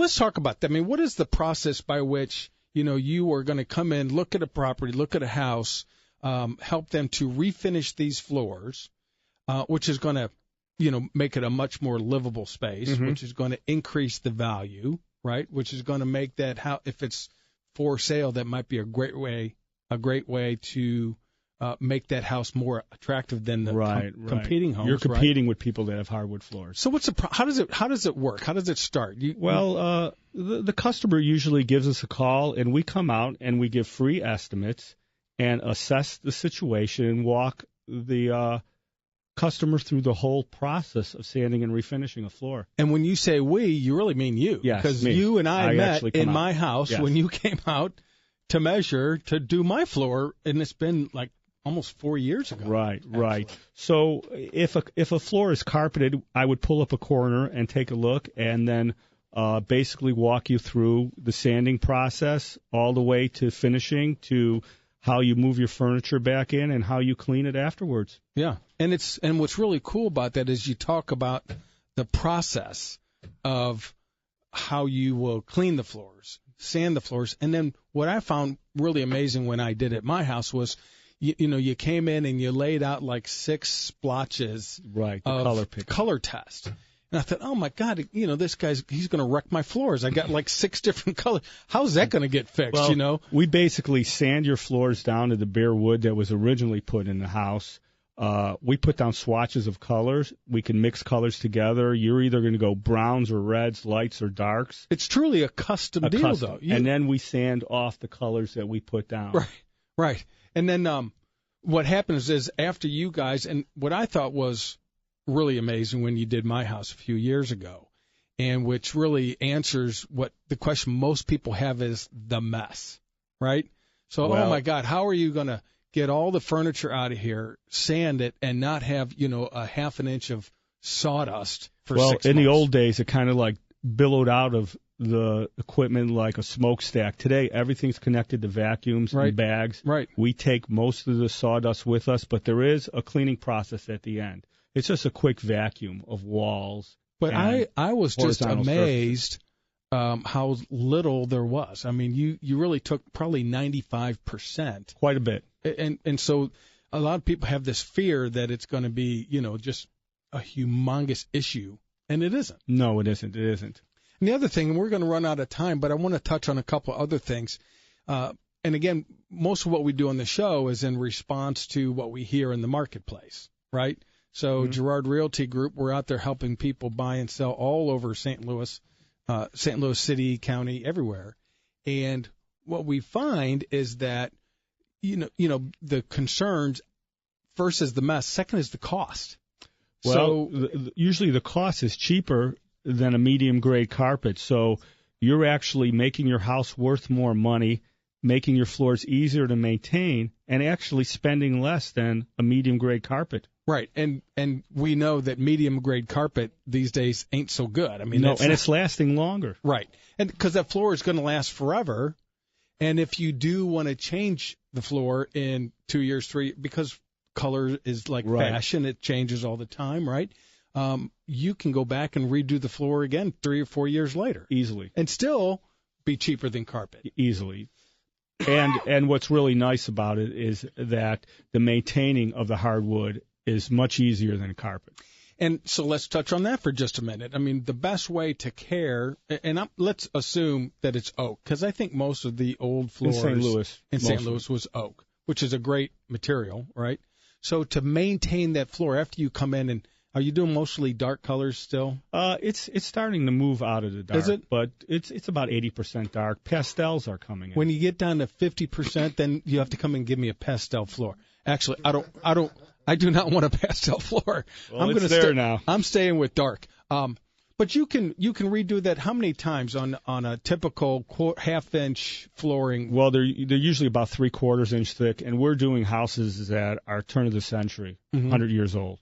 let's talk about that. I mean, what is the process by which, you are going to come in, look at a property, look at a house, help them to refinish these floors, which is going to, make it a much more livable space, which is going to increase the value, right? Which is going to make that house, if it's for sale, that might be a great way to make that house more attractive than the competing homes. You're competing with people that have hardwood floors. So how does it work? How does it start? The customer usually gives us a call, and we come out and we give free estimates and assess the situation and walk the customer through the whole process of sanding and refinishing a floor. And when you say we, you really mean you. Yes, because me. You and I met in my house yes. when you came out to measure to do my floor, and it's been like almost 4 years ago. Right. So if a floor is carpeted, I would pull up a corner and take a look, and then basically walk you through the sanding process all the way to finishing, to how you move your furniture back in and how you clean it afterwards. Yeah, and what's really cool about that is you talk about the process of how you will clean the floors, sand the floors, and then what I found really amazing when I did it at my house was, you came in and you laid out like 6 splotches of color test. And I thought, oh, my God, this he's going to wreck my floors. I got like 6 different colors. How's that going to get fixed, We basically sand your floors down to the bare wood that was originally put in the house. We put down swatches of colors. We can mix colors together. You're either going to go browns or reds, lights or darks. It's truly a custom deal, though. And then we sand off the colors that we put down. Right. And then what happens is after you guys, and what I thought was really amazing when you did my house a few years ago, and which really answers what the question most people have is the mess, right? So, oh, my God, how are you going to get all the furniture out of here, sand it, and not have, a half an inch of sawdust for 6 months? Well, in the old days, it kind of like billowed out of the equipment like a smokestack. Today, everything's connected to vacuums and bags. Right. We take most of the sawdust with us, but there is a cleaning process at the end. It's just a quick vacuum of walls. But I was just amazed how little there was. I mean, you really took probably 95%. Quite a bit. And so a lot of people have this fear that it's going to be, just a humongous issue, and it isn't. No, it isn't. It isn't. And the other thing, and we're going to run out of time, but I want to touch on a couple other things. And again, most of what we do on the show is in response to what we hear in the marketplace, right? So Girard Realty Group, we're out there helping people buy and sell all over St. Louis City, county, everywhere. And what we find is that, the concerns, first is the mess, second is the cost. Well, usually the cost is cheaper than a medium-grade carpet. So you're actually making your house worth more money, making your floors easier to maintain, and actually spending less than a medium-grade carpet. Right, and we know that medium-grade carpet these days ain't so good. I mean, it's lasting longer. Right, and because that floor is going to last forever, and if you do want to change the floor in 2 years, 3, because color is like fashion, it changes all the time, right? You can go back and redo the floor again 3 or 4 years later. Easily. And still be cheaper than carpet. Easily. And what's really nice about it is that the maintaining of the hardwood is much easier than carpet. And so let's touch on that for just a minute. I mean, the best way to care, and let's assume that it's oak, because I think most of the old floors in St. Louis was oak, which is a great material, right? So to maintain that floor after you come in, and are you doing mostly dark colors still? It's starting to move out of the dark. Is it? But it's about 80% dark. Pastels are coming in. When you get down to 50%, then you have to come and give me a pastel floor. Actually, I do not want a pastel floor. Well, it's there now. I'm staying with dark. But you can redo that how many times on a typical half-inch flooring? Well, they're usually about 3/4 inch thick, and we're doing houses that are turn of the century, 100 years old.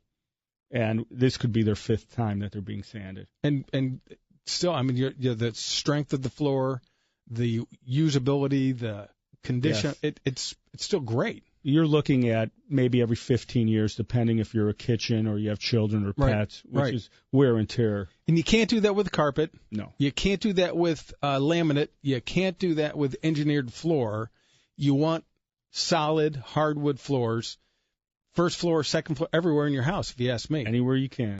And this could be their 5th time that they're being sanded. And still, I mean, you're the strength of the floor, the usability, the condition, it's still great. you're looking at maybe every 15 years, depending if you're a kitchen or you have children or pets, which is wear and tear. And you can't do that with carpet. No. You can't do that with laminate. You can't do that with engineered floor. You want solid hardwood floors, first floor, second floor, everywhere in your house, if you ask me. Anywhere you can.